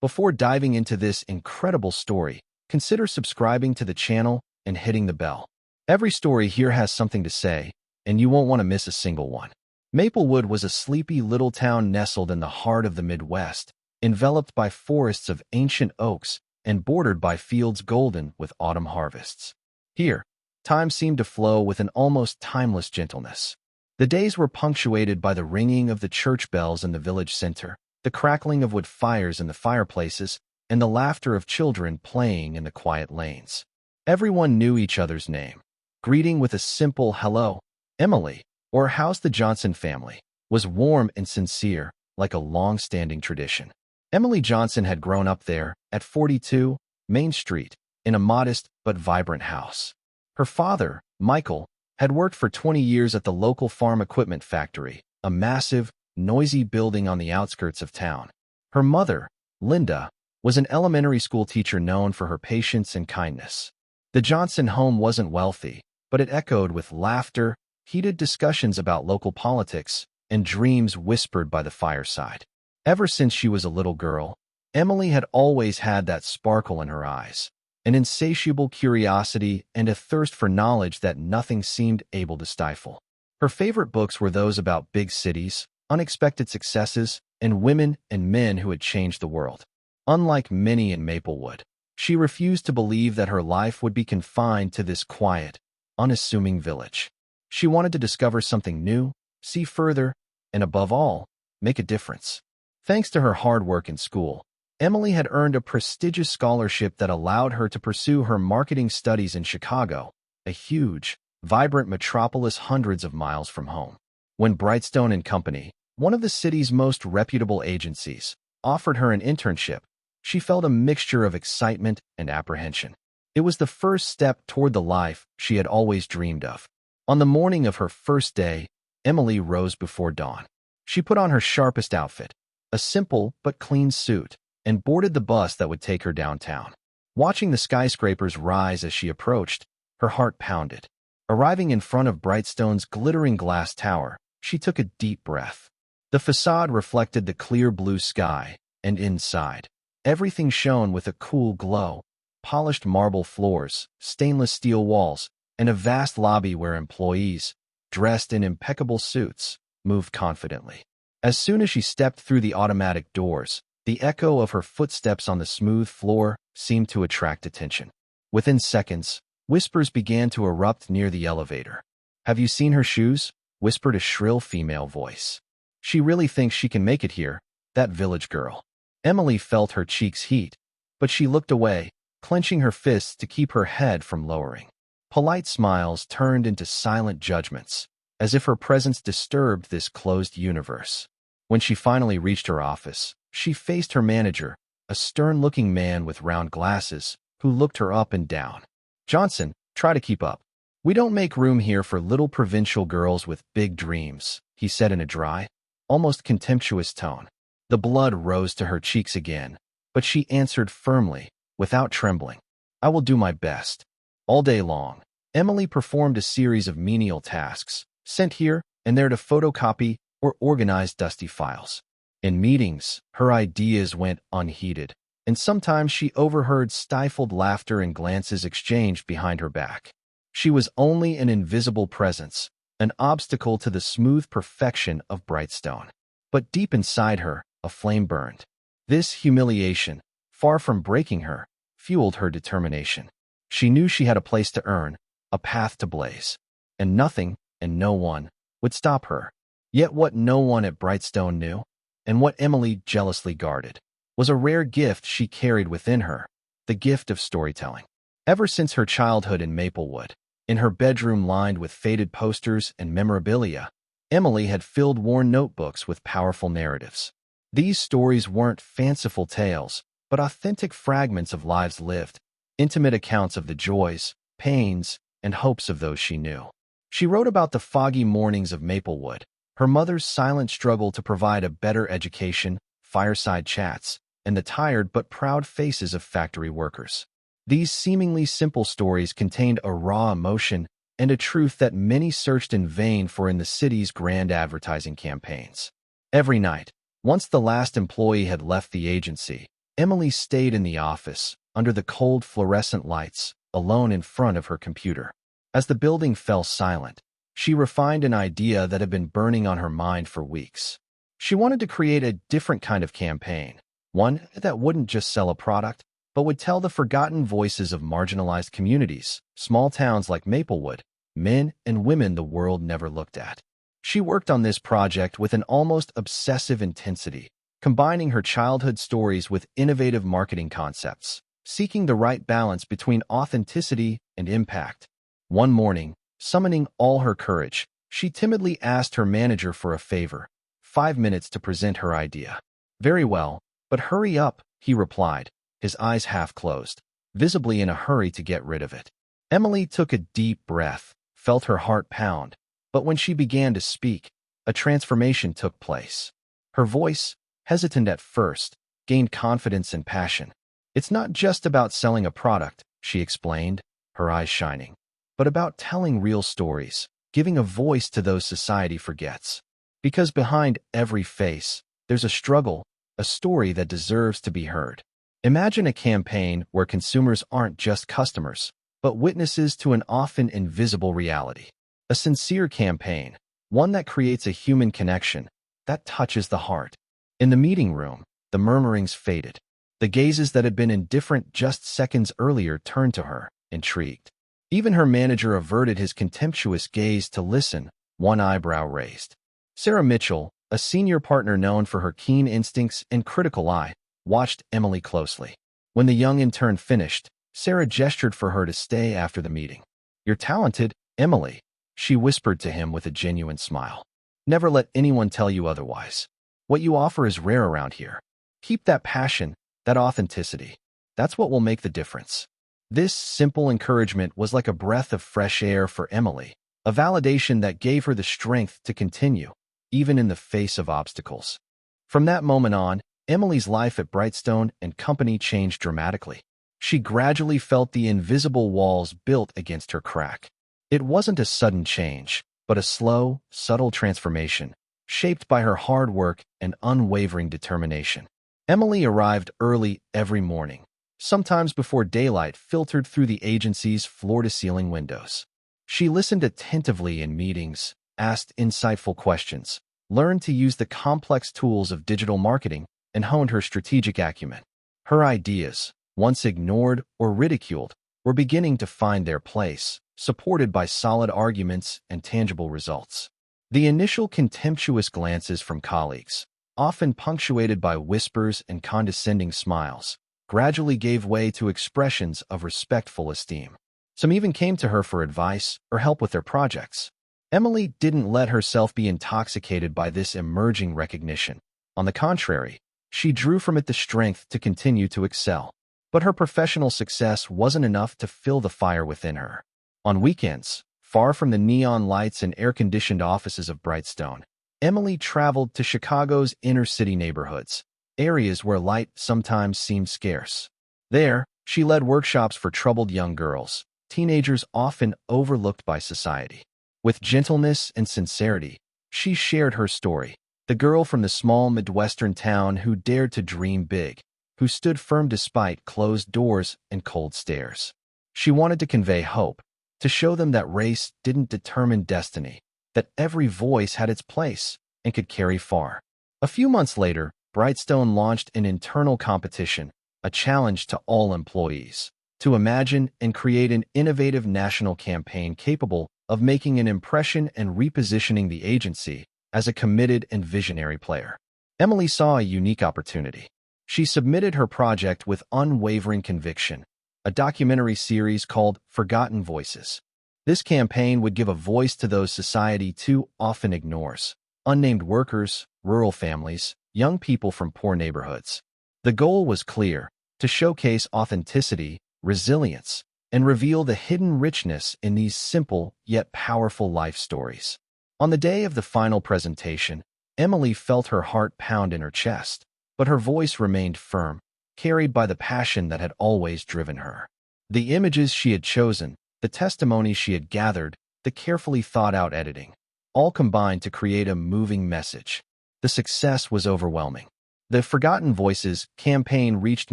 Before diving into this incredible story, consider subscribing to the channel and hitting the bell. Every story here has something to say, and you won't want to miss a single one. Maplewood was a sleepy little town nestled in the heart of the Midwest, enveloped by forests of ancient oaks and bordered by fields golden with autumn harvests. Here, time seemed to flow with an almost timeless gentleness. The days were punctuated by the ringing of the church bells in the village center, the crackling of wood fires in the fireplaces, and the laughter of children playing in the quiet lanes. Everyone knew each other's name. Greeting with a simple "Hello, Emily," or "How's the Johnson family?" was warm and sincere, like a long-standing tradition. Emily Johnson had grown up there, at 42 Main Street, in a modest but vibrant house. Her father, Michael, had worked for 20 years at the local farm equipment factory, a massive, noisy building on the outskirts of town. Her mother, Linda, was an elementary school teacher known for her patience and kindness. The Johnson home wasn't wealthy, but it echoed with laughter, heated discussions about local politics, and dreams whispered by the fireside. Ever since she was a little girl, Emily had always had that sparkle in her eyes, an insatiable curiosity and a thirst for knowledge that nothing seemed able to stifle. Her favorite books were those about big cities, unexpected successes, and women and men who had changed the world. Unlike many in Maplewood, she refused to believe that her life would be confined to this quiet, unassuming village. She wanted to discover something new, see further, and above all, make a difference. Thanks to her hard work in school, Emily had earned a prestigious scholarship that allowed her to pursue her marketing studies in Chicago, a huge, vibrant metropolis hundreds of miles from home. When Brightstone and Company, one of the city's most reputable agencies, offered her an internship, she felt a mixture of excitement and apprehension. It was the first step toward the life she had always dreamed of. On the morning of her first day, Emily rose before dawn. She put on her sharpest outfit, a simple but clean suit, and boarded the bus that would take her downtown. Watching the skyscrapers rise as she approached, her heart pounded. Arriving in front of Brightstone's glittering glass tower, she took a deep breath. The facade reflected the clear blue sky, and inside, everything shone with a cool glow. Polished marble floors, stainless steel walls, and a vast lobby where employees, dressed in impeccable suits, moved confidently. As soon as she stepped through the automatic doors, the echo of her footsteps on the smooth floor seemed to attract attention. Within seconds, whispers began to erupt near the elevator. "Have you seen her shoes?" whispered a shrill female voice. "She really thinks she can make it here, that village girl." Emily felt her cheeks heat, but she looked away, clenching her fists to keep her head from lowering. Polite smiles turned into silent judgments, as if her presence disturbed this closed universe. When she finally reached her office, she faced her manager, a stern-looking man with round glasses, who looked her up and down. "Johnson, try to keep up. We don't make room here for little provincial girls with big dreams," he said in a dry, almost contemptuous tone. The blood rose to her cheeks again, but she answered firmly, without trembling, "I will do my best." All day long, Emily performed a series of menial tasks, sent here and there to photocopy or organize dusty files. In meetings, her ideas went unheeded, and sometimes she overheard stifled laughter and glances exchanged behind her back. She was only an invisible presence, an obstacle to the smooth perfection of Brightstone. But deep inside her, a flame burned. This humiliation, far from breaking her, fueled her determination. She knew she had a place to earn, a path to blaze, and nothing and no one would stop her. Yet what no one at Brightstone knew, and what Emily jealously guarded, was a rare gift she carried within her, the gift of storytelling. Ever since her childhood in Maplewood, in her bedroom lined with faded posters and memorabilia, Emily had filled worn notebooks with powerful narratives. These stories weren't fanciful tales, but authentic fragments of lives lived, intimate accounts of the joys, pains, and hopes of those she knew. She wrote about the foggy mornings of Maplewood, her mother's silent struggle to provide a better education, fireside chats, and the tired but proud faces of factory workers. These seemingly simple stories contained a raw emotion and a truth that many searched in vain for in the city's grand advertising campaigns. Every night, once the last employee had left the agency, Emily stayed in the office, under the cold fluorescent lights, alone in front of her computer. As the building fell silent, she refined an idea that had been burning on her mind for weeks. She wanted to create a different kind of campaign, one that wouldn't just sell a product, but would tell the forgotten voices of marginalized communities, small towns like Maplewood, men and women the world never looked at. She worked on this project with an almost obsessive intensity, combining her childhood stories with innovative marketing concepts, seeking the right balance between authenticity and impact. One morning, summoning all her courage, she timidly asked her manager for a favor, 5 minutes to present her idea. "Very well, but hurry up," he replied, his eyes half closed, visibly in a hurry to get rid of it. Emily took a deep breath, felt her heart pound, but when she began to speak, a transformation took place. Her voice, hesitant at first, gained confidence and passion. "It's not just about selling a product," she explained, her eyes shining, "but about telling real stories, giving a voice to those society forgets. Because behind every face, there's a struggle, a story that deserves to be heard." Imagine a campaign where consumers aren't just customers, but witnesses to an often invisible reality. A sincere campaign, one that creates a human connection, that touches the heart. In the meeting room, the murmurings faded. The gazes that had been indifferent just seconds earlier turned to her, intrigued. Even her manager averted his contemptuous gaze to listen, one eyebrow raised. Sarah Mitchell, a senior partner known for her keen instincts and critical eye, watched Emily closely. When the young intern finished, Sarah gestured for her to stay after the meeting. "You're talented, Emily," she whispered to him with a genuine smile. "Never let anyone tell you otherwise. What you offer is rare around here. Keep that passion, that authenticity. That's what will make the difference." This simple encouragement was like a breath of fresh air for Emily, a validation that gave her the strength to continue, even in the face of obstacles. From that moment on, Emily's life at Brightstone and Company changed dramatically. She gradually felt the invisible walls built against her crack. It wasn't a sudden change, but a slow, subtle transformation, shaped by her hard work and unwavering determination. Emily arrived early every morning, sometimes before daylight filtered through the agency's floor-to-ceiling windows. She listened attentively in meetings, asked insightful questions, learned to use the complex tools of digital marketing, and honed her strategic acumen. Her ideas, once ignored or ridiculed, were beginning to find their place, supported by solid arguments and tangible results. The initial contemptuous glances from colleagues, often punctuated by whispers and condescending smiles, gradually gave way to expressions of respectful esteem. Some even came to her for advice or help with their projects. Emily didn't let herself be intoxicated by this emerging recognition. On the contrary, she drew from it the strength to continue to excel. But her professional success wasn't enough to fill the fire within her. On weekends, far from the neon lights and air-conditioned offices of Brightstone, Emily traveled to Chicago's inner-city neighborhoods, areas where light sometimes seemed scarce. There, she led workshops for troubled young girls, teenagers often overlooked by society. With gentleness and sincerity, she shared her story, the girl from the small Midwestern town who dared to dream big, who stood firm despite closed doors and cold stares. She wanted to convey hope, to show them that race didn't determine destiny, that every voice had its place and could carry far. A few months later, Brightstone launched an internal competition, a challenge to all employees, to imagine and create an innovative national campaign capable of making an impression and repositioning the agency as a committed and visionary player. Emily saw a unique opportunity. She submitted her project with unwavering conviction, a documentary series called Forgotten Voices. This campaign would give a voice to those society too often ignores: unnamed workers, rural families, young people from poor neighborhoods. The goal was clear: to showcase authenticity, resilience, and reveal the hidden richness in these simple yet powerful life stories. On the day of the final presentation, Emily felt her heart pound in her chest, but her voice remained firm, carried by the passion that had always driven her. The images she had chosen, the testimonies she had gathered, the carefully thought-out editing, all combined to create a moving message. The success was overwhelming. The Forgotten Voices campaign reached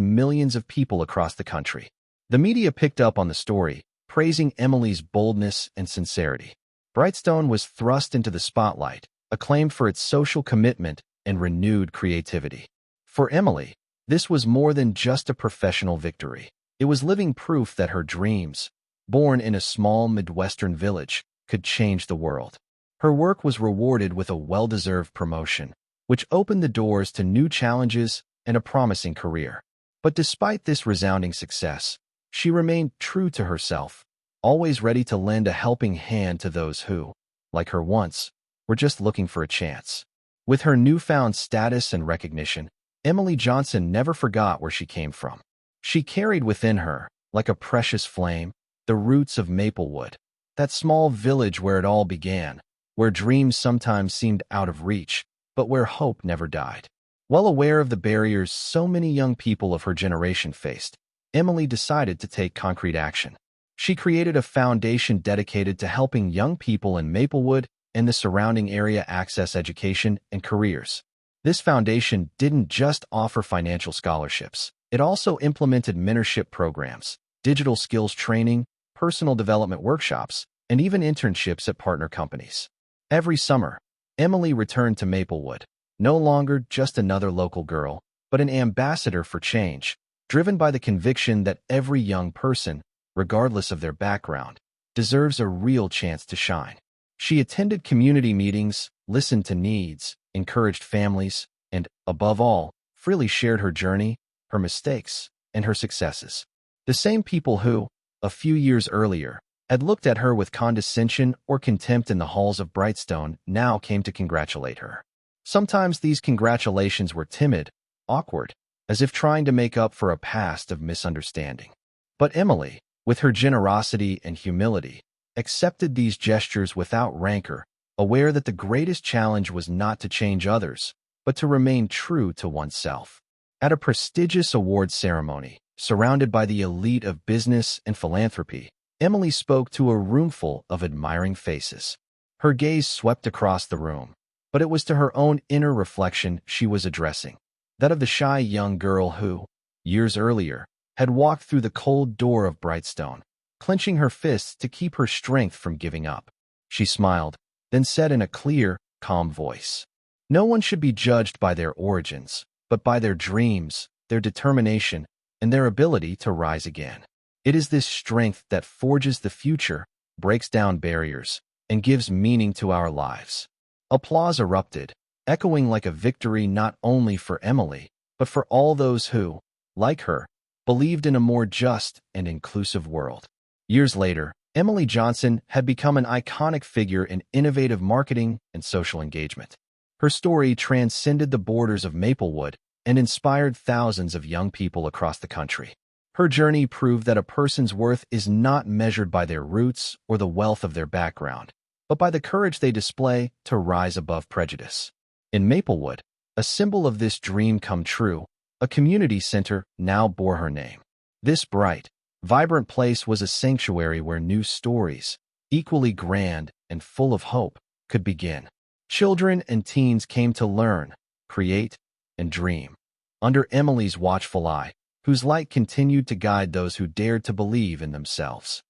millions of people across the country. The media picked up on the story, praising Emily's boldness and sincerity. Brightstone was thrust into the spotlight, acclaimed for its social commitment and renewed creativity. For Emily, this was more than just a professional victory. It was living proof that her dreams, born in a small Midwestern village, could change the world. Her work was rewarded with a well-deserved promotion, which opened the doors to new challenges and a promising career. But despite this resounding success, she remained true to herself, always ready to lend a helping hand to those who, like her once, were just looking for a chance. With her newfound status and recognition, Emily Johnson never forgot where she came from. She carried within her, like a precious flame, the roots of Maplewood, that small village where it all began, where dreams sometimes seemed out of reach, but where hope never died. Well aware of the barriers so many young people of her generation faced, Emily decided to take concrete action. She created a foundation dedicated to helping young people in Maplewood and the surrounding area access education and careers. This foundation didn't just offer financial scholarships. It also implemented mentorship programs, digital skills training, personal development workshops, and even internships at partner companies. Every summer, Emily returned to Maplewood, no longer just another local girl, but an ambassador for change, driven by the conviction that every young person, regardless of their background, deserves a real chance to shine. She attended community meetings, listened to needs, encouraged families, and, above all, freely shared her journey, her mistakes, and her successes. The same people who, a few years earlier, had looked at her with condescension or contempt in the halls of Brightstone now came to congratulate her. Sometimes these congratulations were timid, awkward, as if trying to make up for a past of misunderstanding. But Emily, with her generosity and humility, accepted these gestures without rancor, aware that the greatest challenge was not to change others, but to remain true to oneself. At a prestigious awards ceremony, surrounded by the elite of business and philanthropy, Emily spoke to a roomful of admiring faces. Her gaze swept across the room, but it was to her own inner reflection she was addressing, that of the shy young girl who, years earlier, had walked through the cold door of Brightstone, clenching her fists to keep her strength from giving up. She smiled, then said in a clear, calm voice, "No one should be judged by their origins, but by their dreams, their determination, and their ability to rise again. It is this strength that forges the future, breaks down barriers, and gives meaning to our lives." Applause erupted, echoing like a victory not only for Emily, but for all those who, like her, believed in a more just and inclusive world. Years later, Emily Johnson had become an iconic figure in innovative marketing and social engagement. Her story transcended the borders of Maplewood and inspired thousands of young people across the country. Her journey proved that a person's worth is not measured by their roots or the wealth of their background, but by the courage they display to rise above prejudice. In Maplewood, a symbol of this dream come true, a community center now bore her name. This bright, vibrant place was a sanctuary where new stories, equally grand and full of hope, could begin. Children and teens came to learn, create, and dream, under Emily's watchful eye, whose light continued to guide those who dared to believe in themselves.